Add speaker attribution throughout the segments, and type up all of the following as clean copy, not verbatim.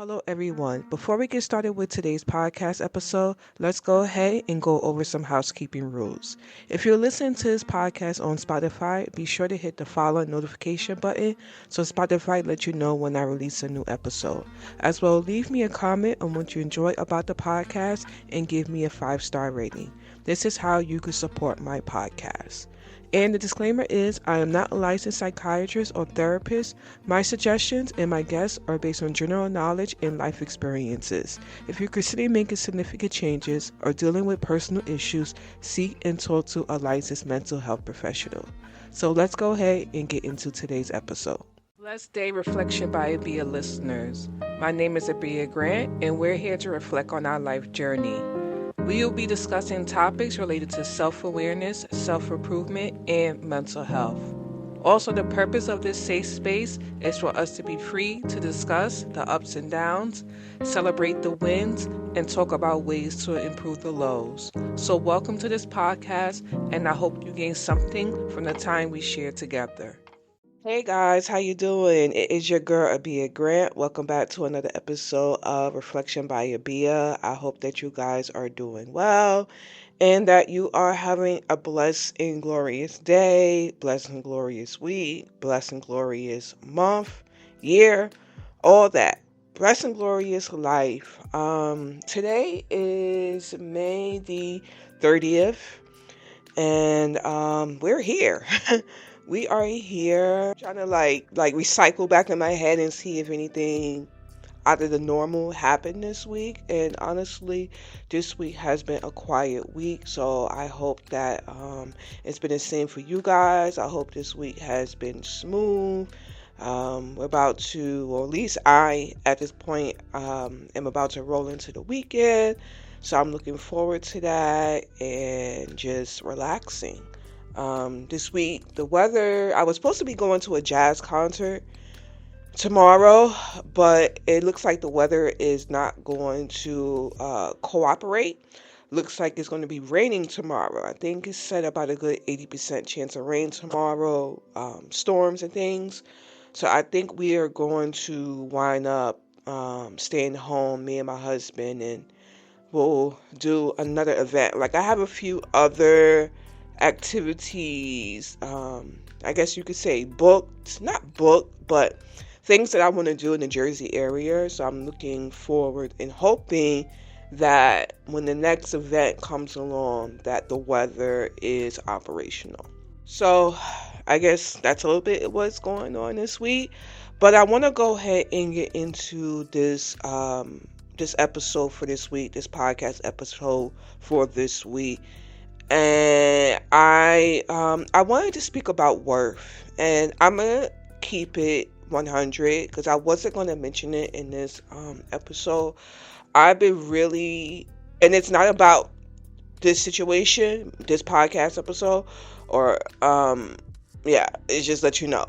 Speaker 1: Hello, everyone. Before we get started with today's podcast episode, let's go ahead and go over some housekeeping rules. If you're listening to this podcast on Spotify, be sure to hit the follow notification button so Spotify lets you know when I release a new episode. As well, leave me a comment on what you enjoy about the podcast and give me a 5-star rating. This is how you can support my podcast. And the disclaimer is, I am not a licensed psychiatrist or therapist. My suggestions and my guests are based on general knowledge and life experiences. If you're considering making significant changes or dealing with personal issues, seek and talk to a licensed mental health professional. So let's go ahead and get into today's episode. Blessed Day Reflection by Abia listeners. My name is Abia Grant, and we're here to reflect on our life journey. We will be discussing topics related to self-awareness, self-improvement, and mental health. Also, the purpose of this safe space is for us to be free to discuss the ups and downs, celebrate the wins, and talk about ways to improve the lows. So welcome to this podcast, and I hope you gain something from the time we share together. Hey guys, how you doing? It is your girl Abia Grant. Welcome back to another episode of Reflection by Abia. I hope that you guys are doing well and that you are having a blessed and glorious day, blessed and glorious week, blessed and glorious month, year, all that. Blessed and glorious life. Today is May the 30th and we're here. We are here trying to like recycle back in my head and see if anything out of the normal happened this week. And honestly, this week has been a quiet week. So I hope that it's been the same for you guys. I hope this week has been smooth. We're about to, or at least I, at this point, am about to roll into the weekend. So I'm looking forward to that and just relaxing. This week, the weather, I was supposed to be going to a jazz concert tomorrow, but it looks like the weather is not going to cooperate. Looks like it's going to be raining tomorrow. I think it's set about a good 80% chance of rain tomorrow, storms and things. So I think we are going to wind up staying home, me and my husband, and we'll do another event. Like I have a few other activities, I guess you could say not booked, but things that I want to do in the Jersey area. So I'm looking forward and hoping that when the next event comes along, that the weather is operational. So I guess that's a little bit what's going on this week. But I want to go ahead and get into this episode for this week, this podcast episode for this week. And I wanted to speak about worth, and I'm gonna keep it 100 because I wasn't gonna mention it in this episode. I've been really, and it's not about this situation, this podcast episode, or it's just let you know.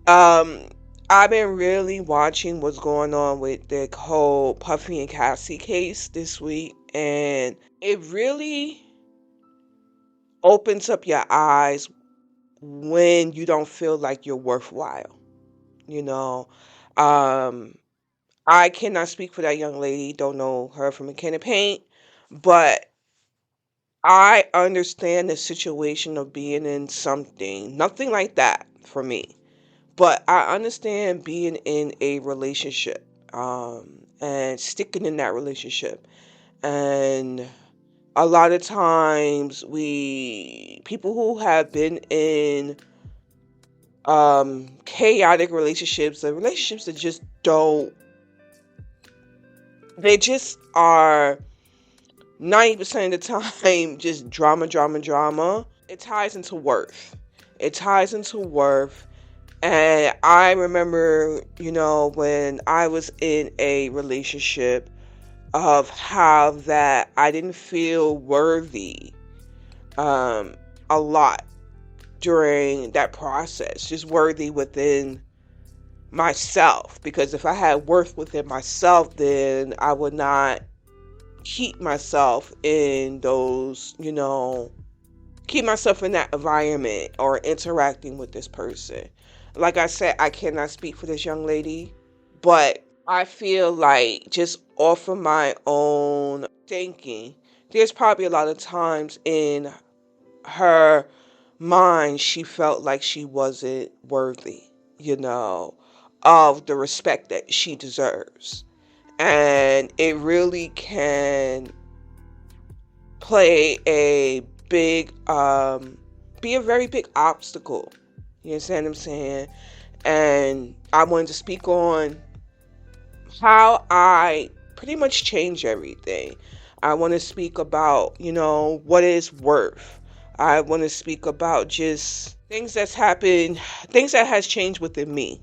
Speaker 1: I've been really watching what's going on with the whole Puffy and Cassie case this week, and it really opens up your eyes when you don't feel like you're worthwhile. You know, I cannot speak for that young lady. Don't know her from a can of paint, but I understand the situation of being in something, nothing like that for me, but I understand being in a relationship, and sticking in that relationship. And a lot of times people who have been in chaotic relationships, the relationships that just they just are 90% of the time just drama. It ties into worth. And I remember, when I was in a relationship, of how that I didn't feel worthy a lot during that process, just worthy within myself, because if I had worth within myself, then I would not keep myself in those, keep myself in that environment or interacting with this person. Like I said, I cannot speak for this young lady, but I feel like just off of my own thinking, there's probably a lot of times in her mind she felt like she wasn't worthy, you know, of the respect that she deserves. And it really can play a big, be a very big obstacle. You understand what I'm saying? And I wanted to speak on how I pretty much change everything. I want to speak about, what is worth. I want to speak about just things that's happened, things that has changed within me,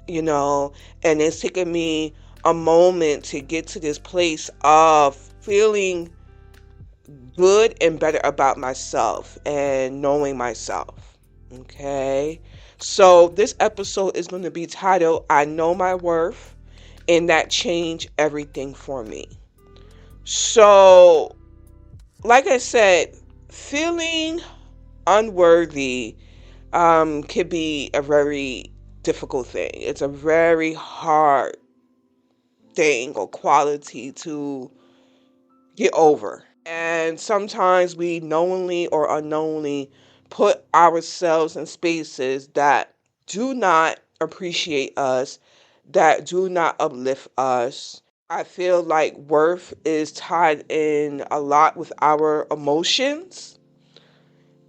Speaker 1: and it's taken me a moment to get to this place of feeling good and better about myself and knowing myself. Okay. So this episode is going to be titled, I Know My Worth, and that changed everything for me. So, like I said, feeling unworthy can be a very difficult thing. It's a very hard thing or quality to get over. And sometimes we knowingly or unknowingly put ourselves in spaces that do not appreciate us, that do not uplift us. I feel like worth is tied in a lot with our emotions.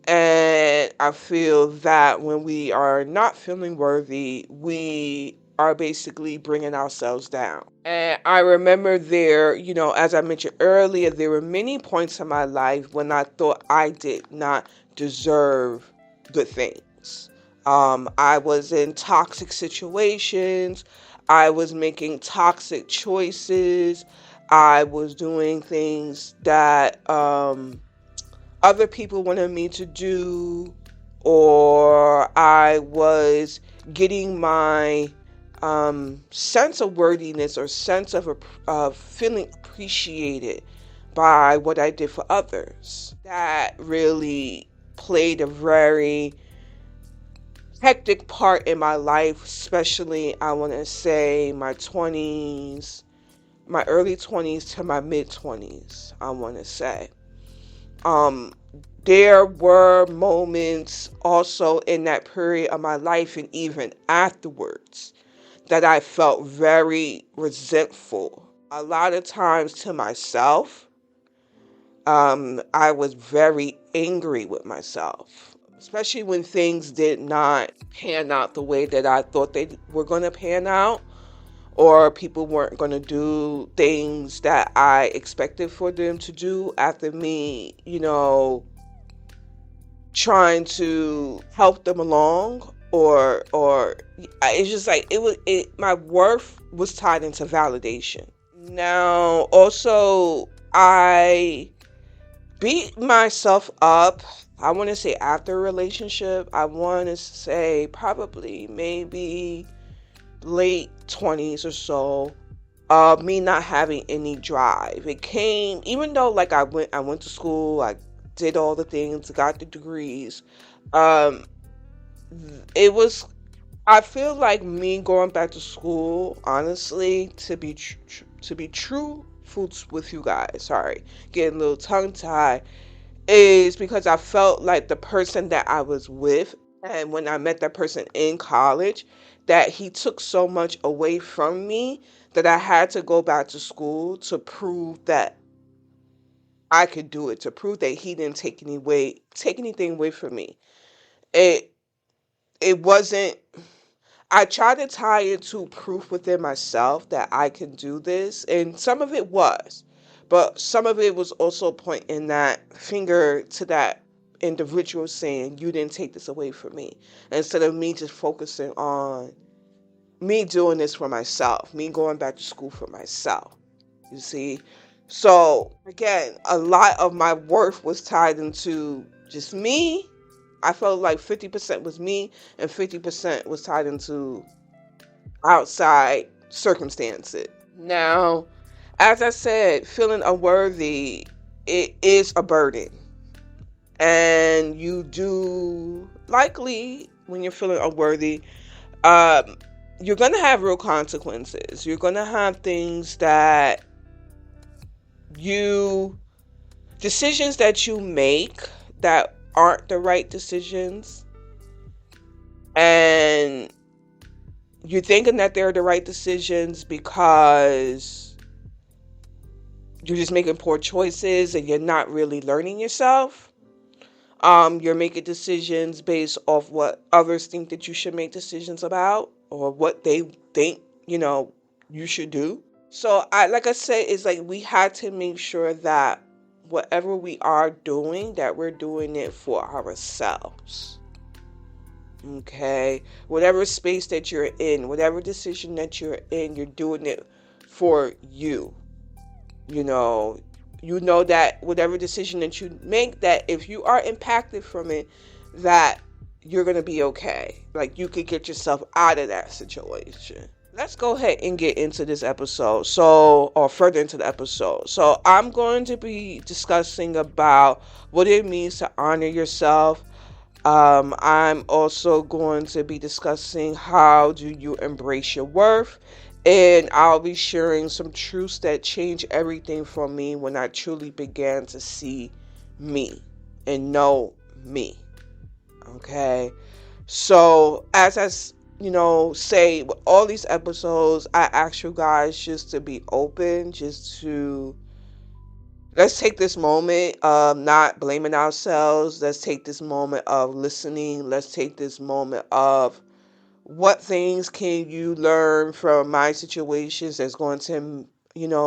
Speaker 1: And I feel that when we are not feeling worthy, we are basically bringing ourselves down. And I remember as I mentioned earlier, there were many points in my life when I thought I did not deserve good things. I was in toxic situations. I was making toxic choices. I was doing things that other people wanted me to do, or I was getting my sense of worthiness or sense of feeling appreciated by what I did for others. That really played a very hectic part in my life, especially I want to say my early 20s to my mid 20s, I want to say. There were moments also in that period of my life and even afterwards that I felt very resentful. A lot of times to myself, I was very angry with myself, especially when things did not pan out the way that I thought they were going to pan out, or people weren't going to do things that I expected for them to do after me, trying to help them along, or it's just like my worth was tied into validation. Now, also, I beat myself up, I want to say after a relationship. I want to say probably maybe late 20s or so, me not having any drive. It came, even though like I went to school, I did all the things, got the degrees. It was, I feel like me going back to school, honestly, to be true with you guys, sorry, getting a little tongue tied, is because I felt like the person that I was with, and when I met that person in college, that he took so much away from me that I had to go back to school to prove that I could do it, to prove that he didn't take anything away from me. It it wasn't, I tried to tie it to proof within myself that I can do this, and some of it was, but some of it was also pointing that finger to that individual saying, you didn't take this away from me, instead of me just focusing on me doing this for myself, me going back to school for myself, you see? So, again, a lot of my worth was tied into just me. I felt like 50% was me and 50% was tied into outside circumstances. Now, as I said, feeling unworthy, it is a burden. And you do likely, when you're feeling unworthy, you're going to have real consequences. You're going to have things that decisions that you make that aren't the right decisions, and you're thinking that they're the right decisions because you're just making poor choices and you're not really learning yourself. You're making decisions based off what others think that you should make decisions about, or what they think, you should do. So like I said, it's like we had to make sure that whatever we are doing, that we're doing it for ourselves. Okay? Whatever space that you're in, whatever decision that you're in, you're doing it for you. You know that whatever decision that you make, that if you are impacted from it, that you're going to be okay. Like, you could get yourself out of that situation. Let's go ahead and get into this episode. Or further into the episode. So I'm going to be discussing about what it means to honor yourself. I'm also going to be discussing how do you embrace your worth. And I'll be sharing some truths that changed everything for me when I truly began to see me and know me. Okay? So, as I say, with all these episodes, I ask you guys just to be open, let's take this moment of not blaming ourselves. Let's take this moment of listening. Let's take this moment of what things can you learn from my situations that's going to,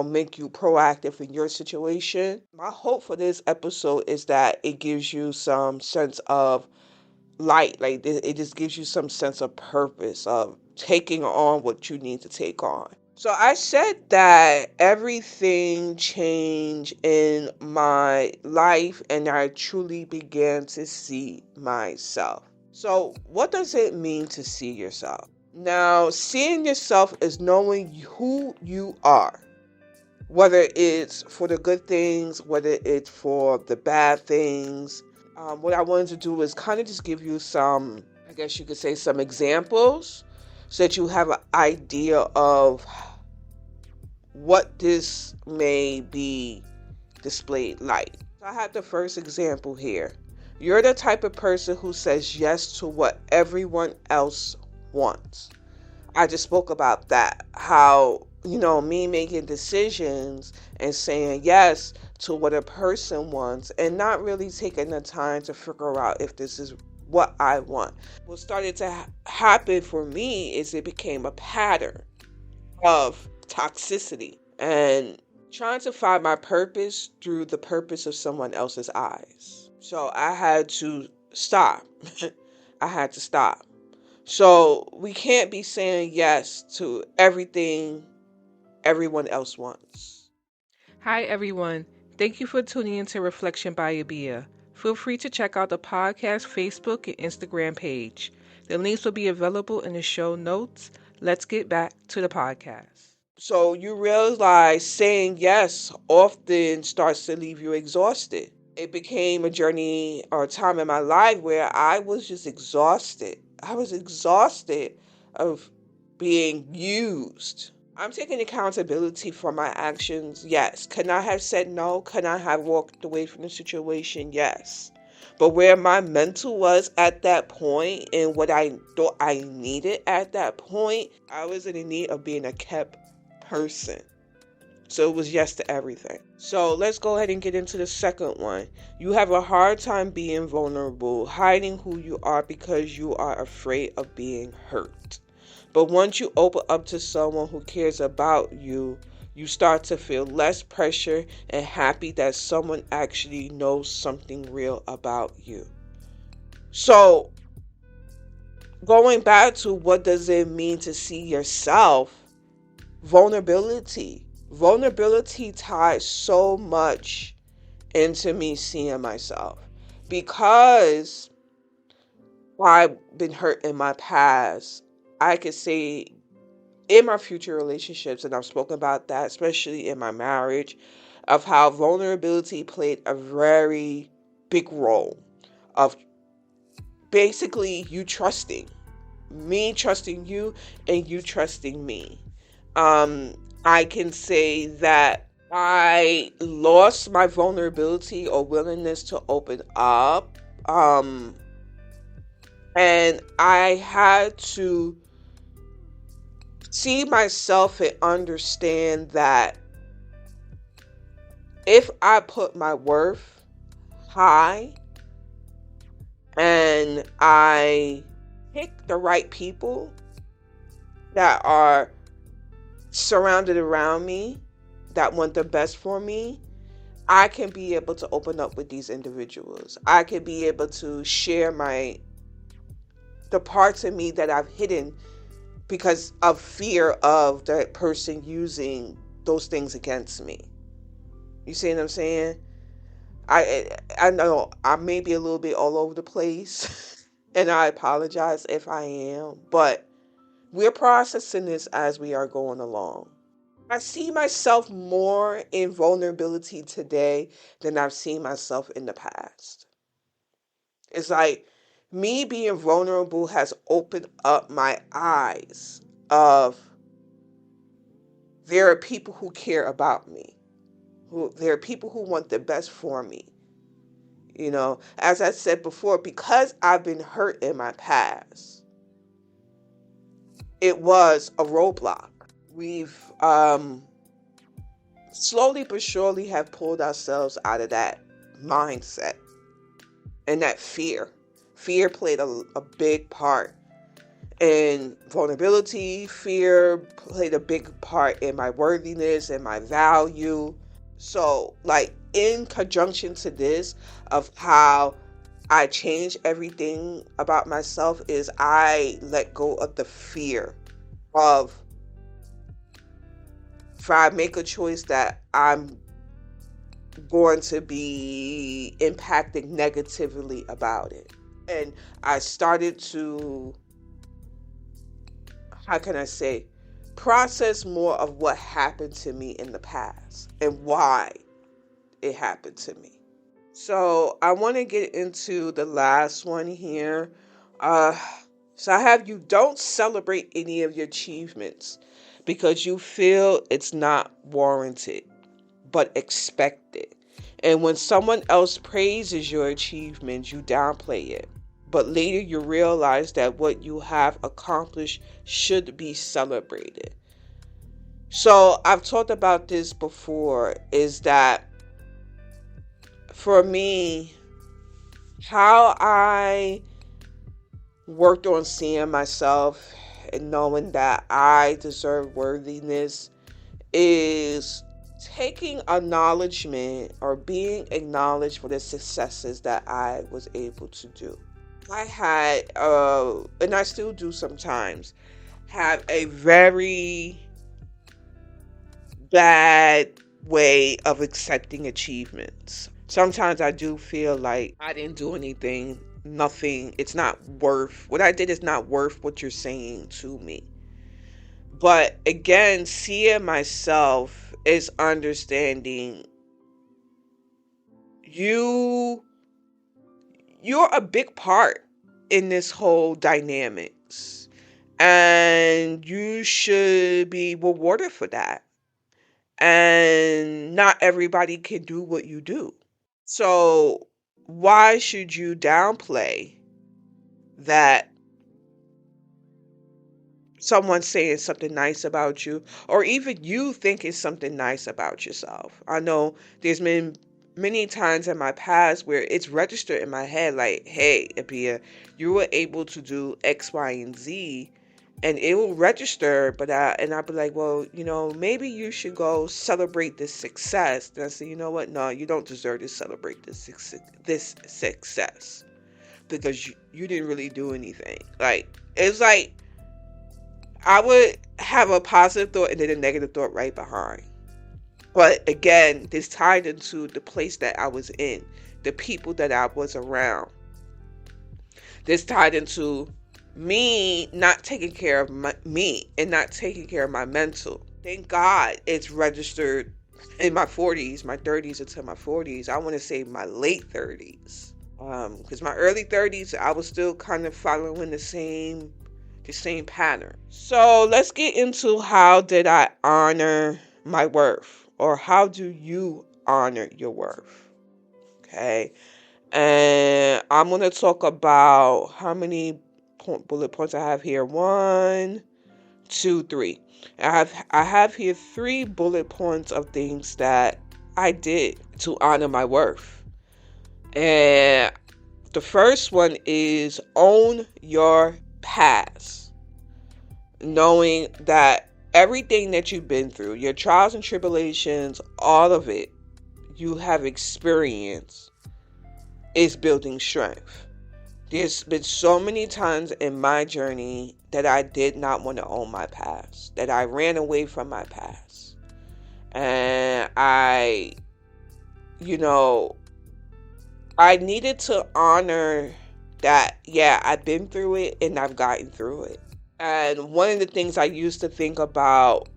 Speaker 1: make you proactive in your situation. My hope for this episode is that it gives you some sense of light. Like, it just gives you some sense of purpose of taking on what you need to take on. So I said that everything changed in my life and I truly began to see myself. So what does it mean to see yourself? Now, seeing yourself is knowing who you are, whether it's for the good things, whether it's for the bad things. What I wanted to do is kind of just give you some, I guess you could say, some examples so that you have an idea of what this may be displayed like. So I have the first example here. You're the type of person who says yes to what everyone else wants. I just spoke about that. How, me making decisions and saying yes to what a person wants and not really taking the time to figure out if this is what I want. What started to happen for me is it became a pattern of toxicity and trying to find my purpose through the purpose of someone else's eyes. So I had to stop. I had to stop. So we can't be saying yes to everything everyone else wants. Hi, everyone. Thank you for tuning into Reflection by Abia. Feel free to check out the podcast Facebook and Instagram page. The links will be available in the show notes. Let's get back to the podcast. So you realize saying yes often starts to leave you exhausted. It became a journey or a time in my life where I was just exhausted. I was exhausted of being used. I'm taking accountability for my actions, yes. Can I have said no? Can I have walked away from the situation? Yes. But where my mental was at that point and what I thought I needed at that point, I was in need of being a kept person. So it was yes to everything. So let's go ahead and get into the second one. You have a hard time being vulnerable, hiding who you are because you are afraid of being hurt. But once you open up to someone who cares about you, you start to feel less pressure and happy that someone actually knows something real about you. So going back to what does it mean to see yourself, vulnerability. Vulnerability ties so much into me seeing myself because I've been hurt in my past. I could say in my future relationships, and I've spoken about that, especially in my marriage, of how vulnerability played a very big role of basically you trusting. me trusting you and you trusting me. I can say that I lost my vulnerability or willingness to open up. And I had to see myself and understand that if I put my worth high and I pick the right people that are surrounded around me that want the best for me, I can be able to open up with these individuals. I can be able to share the parts of me that I've hidden because of fear of that person using those things against me. You see what I'm saying? I know I may be a little bit all over the place, and I apologize if I am, but we're processing this as we are going along. I see myself more in vulnerability today than I've seen myself in the past. It's like me being vulnerable has opened up my eyes of there are people who care about me. There are people who want the best for me. As I said before, because I've been hurt in my past, it was a roadblock. We've slowly but surely have pulled ourselves out of that mindset and that fear. Fear played a big part in vulnerability. Fear played a big part in my worthiness and my value. So, like, in conjunction to this, of how I changed everything about myself, is I let go of the fear of, if I make a choice that I'm going to be impacted negatively about it. And I started to, how can I say, process more of what happened to me in the past and why it happened to me. So I want to get into the last one here. So I have, you don't celebrate any of your achievements because you feel it's not warranted, but expected. And when someone else praises your achievements, you downplay it. But later you realize that what you have accomplished should be celebrated. So I've talked about this before, is that for me, how I worked on seeing myself and knowing that I deserve worthiness is taking acknowledgement or being acknowledged for the successes that I was able to do. I had, and I still do sometimes, have a very bad way of accepting achievements. Sometimes I do feel like I didn't do anything, nothing. It's not worth, what I did is not worth what you're saying to me. But again, seeing myself is understanding you're a big part in this whole dynamics, and you should be rewarded for that. And not everybody can do what you do. So why should you downplay that someone saying something nice about you, or even you thinking something nice about yourself? I know there's been many times in my past where it's registered in my head like, hey, Abia, you were able to do X, Y, and Z, and it will register, but I'll be like, well, maybe you should go celebrate this success. And I say, you know what? No, you don't deserve to celebrate this success because you didn't really do anything. Like, it's like I would have a positive thought and then a negative thought right behind. But again, this tied into the place that I was in, the people that I was around. This tied into me not taking care of me and not taking care of my mental. Thank God it's registered in my 40s, my 30s into my 40s. I want to say my late 30s. Because my early 30s, I was still kind of following the same the same pattern. So let's get into how did I honor my worth, or how do you honor your worth? Okay. And I'm going to talk about how many bullet points I have here. 1, 2, 3. I have here 3 bullet points of things that I did to honor my worth. And the first one is own your past. Knowing that everything that you've been through, your trials and tribulations, all of it you have experienced is building strength. There's been so many times in my journey that I did not want to own my past, that I ran away from my past. And I needed to honor that, yeah, I've been through it and I've gotten through it. And one of the things I used to think about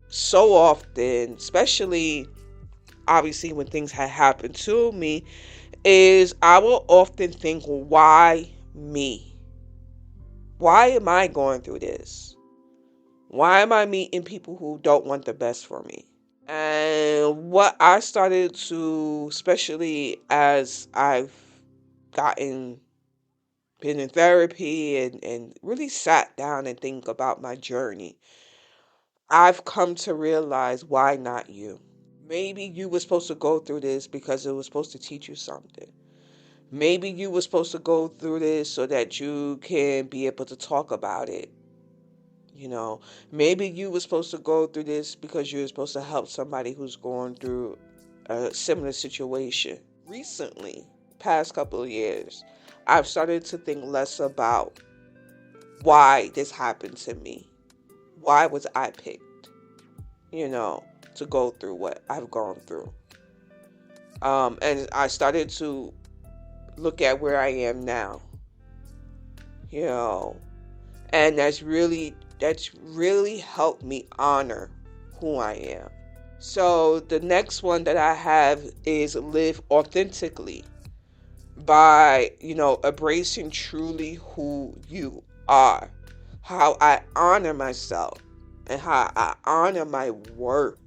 Speaker 1: so often, especially obviously when things had happened to me, is I will often think, why me? Why am I going through this? Why am I meeting people who don't want the best for me? And what I started to, especially as I've been in therapy and really sat down and think about my journey, I've come to realize, why not you? Maybe you were supposed to go through this because it was supposed to teach you something. Maybe you were supposed to go through this so that you can be able to talk about it. Maybe you were supposed to go through this because you were supposed to help somebody who's going through a similar situation. Recently, past couple of years, I've started to think less about why this happened to me. Why was I picked, to go through what I've gone through? And I started to look at where I am now, and that's really helped me honor who I am. So the next one that I have is live authentically by, embracing truly who you are. How I honor myself and how I honor my worth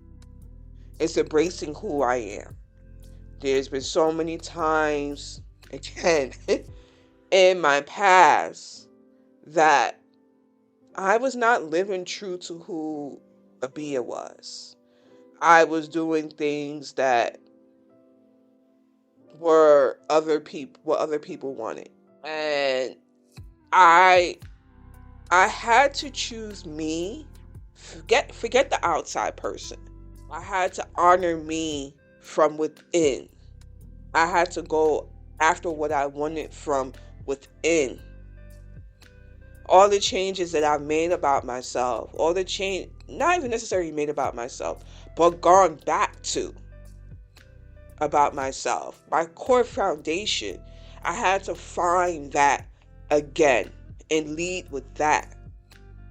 Speaker 1: is embracing who I am. There's been so many times, again, in my past that I was not living true to who Abia was. I was doing things that were what other people wanted. And I had to choose me. Forget the outside person. I had to honor me from within. I had to go after what I wanted from within. All the changes that I've made about myself, not even necessarily made about myself, but gone back to about myself, my core foundation, I had to find that again and lead with that,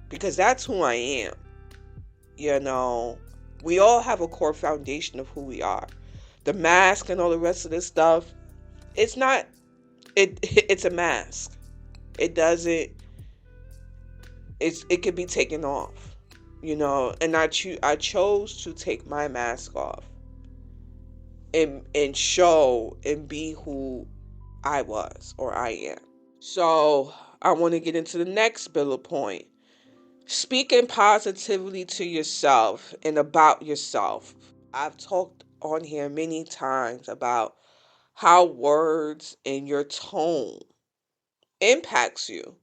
Speaker 1: because that's who I am. We all have a core foundation of who we are. The mask and all the rest of this stuff, it's a mask. It could be taken off, and I chose to take my mask off and show and be who I was or I am. So I want to get into the next bullet point. Speaking positively to yourself and about yourself. I've talked on here many times about how words and your tone impacts you.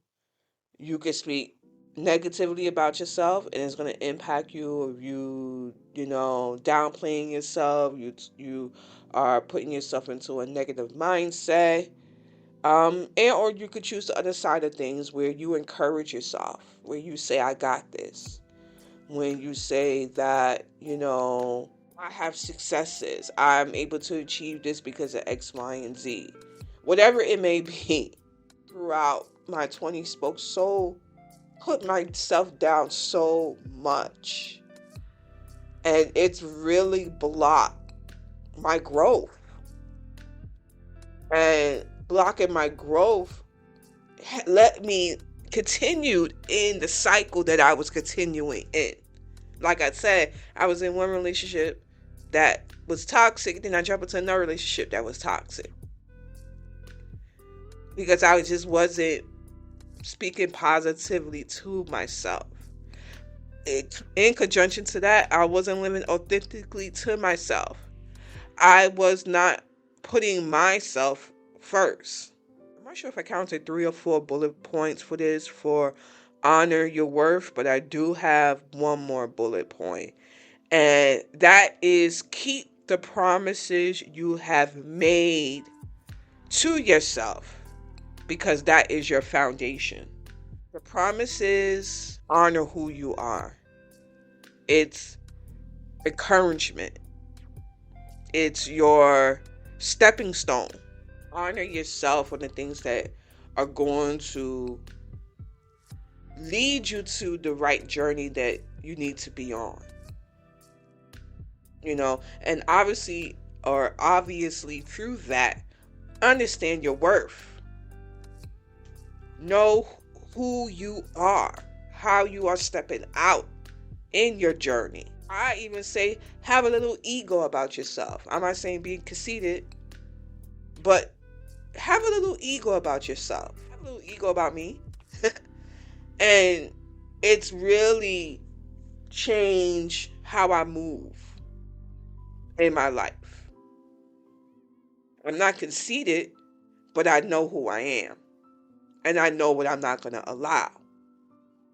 Speaker 1: You can speak negatively about yourself and it's going to impact you if you downplaying yourself, you are putting yourself into a negative mindset. And or you could choose the other side of things where you encourage yourself, where you say, I got this. When you say that, I have successes, I'm able to achieve this because of X, Y, and Z. Whatever it may be. Throughout my 20s, put myself down so much. And it's really blocked my growth. And blocking my growth let me continued in the cycle that I was continuing in. Like I said, I was in one relationship that was toxic, then I jumped into another relationship that was toxic. Because I just wasn't speaking positively to myself. In conjunction to that, I wasn't living authentically to myself. I was not putting myself first. I'm not sure if I counted 3 or 4 bullet points for this for honor your worth, but I do have one more bullet point. And that is keep the promises you have made to yourself, because that is your foundation. The promises honor who you are. It's encouragement. It's your stepping stone. Honor yourself on the things that are going to lead you to the right journey that you need to be on. And obviously through that, understand your worth. Know who you are, how you are stepping out in your journey. I even say have a little ego about yourself. I'm not saying being conceited, but have a little ego about yourself. Have a little ego about me. And it's really changed how I move in my life. I'm not conceited, but I know who I am. And I know what I'm not going to allow.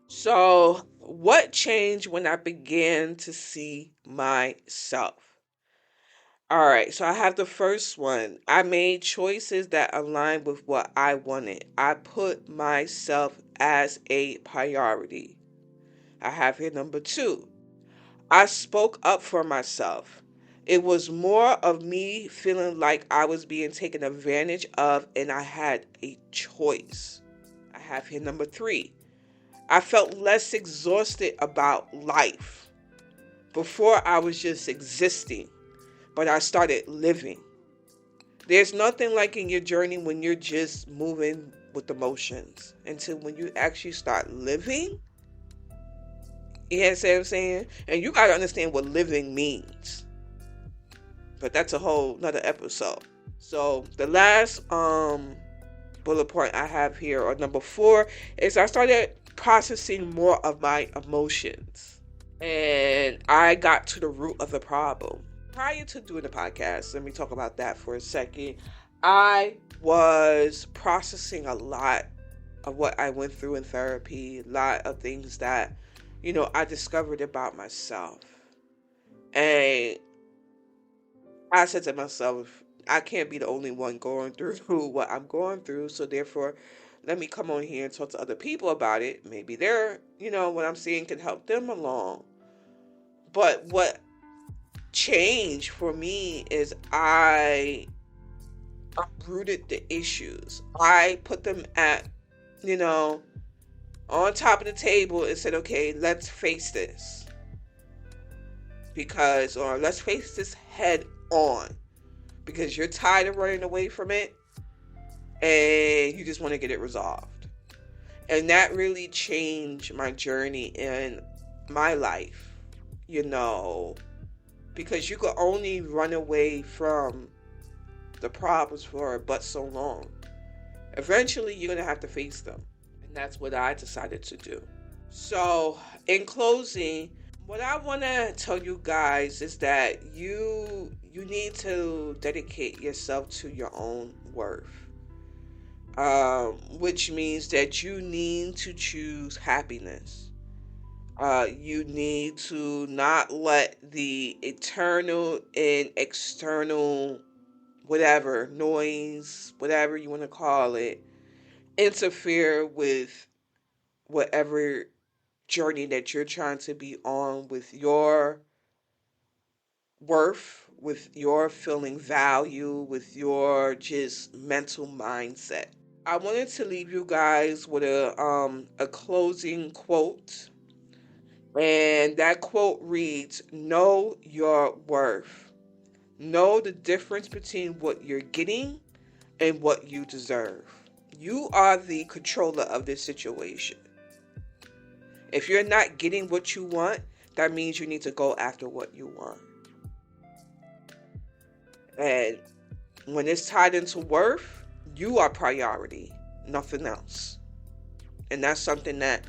Speaker 1: So, what changed when I began to see myself? All right, so I have the first one. I made choices that aligned with what I wanted. I put myself as a priority. I have here number 2. I spoke up for myself. It was more of me feeling like I was being taken advantage of and I had a choice. I have here number 3. I felt less exhausted about life. Before I was just existing, but I started living. There's nothing like in your journey when you're just moving with emotions until when you actually start living. You understand what I'm saying? And you got to understand what living means. But that's a whole nother episode. So the last bullet point I have here, or number 4, is I started processing more of my emotions. And I got to the root of the problem. Prior to doing the podcast, let me talk about that for a second. I was processing a lot of what I went through in therapy, a lot of things that, I discovered about myself. And I said to myself, I can't be the only one going through what I'm going through. So therefore, let me come on here and talk to other people about it. Maybe they're, what I'm seeing can help them along. But what changed for me is I uprooted the issues. I put them at, on top of the table and said, okay, let's face this. Or let's face this head on. Because you're tired of running away from it and you just want to get it resolved. And that really changed my journey in my life, because you could only run away from the problems for but so long. Eventually, you're going to have to face them. And that's what I decided to do. So, in closing, what I want to tell you guys is that you need to dedicate yourself to your own worth. Which means that you need to choose happiness. You need to not let the internal and external, whatever, noise, whatever you want to call it, interfere with whatever journey that you're trying to be on with your worth, with your feeling value, with your just mental mindset. I wanted to leave you guys with a closing quote. And that quote reads, know your worth. Know the difference between what you're getting and what you deserve. You are the controller of this situation. If you're not getting what you want, that means you need to go after what you want. And when it's tied into worth, you are priority, nothing else. And that's something that,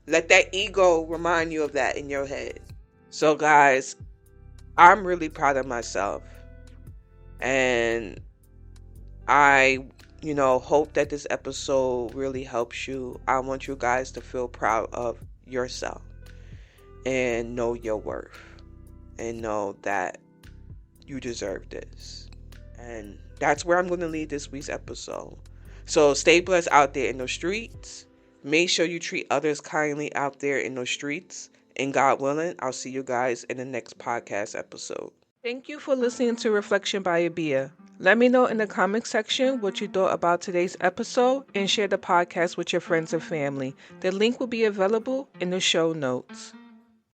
Speaker 1: let that ego remind you of that in your head. So guys, I'm really proud of myself. And I, hope that this episode really helps you. I want you guys to feel proud of yourself and know your worth and know that you deserve this. And that's where I'm going to leave this week's episode. So stay blessed out there in those streets. Make sure you treat others kindly out there in those streets. And God willing, I'll see you guys in the next podcast episode. Thank you for listening to Reflection by Abia. Let me know in the comment section what you thought about today's episode and share the podcast with your friends and family. The link will be available in the show notes.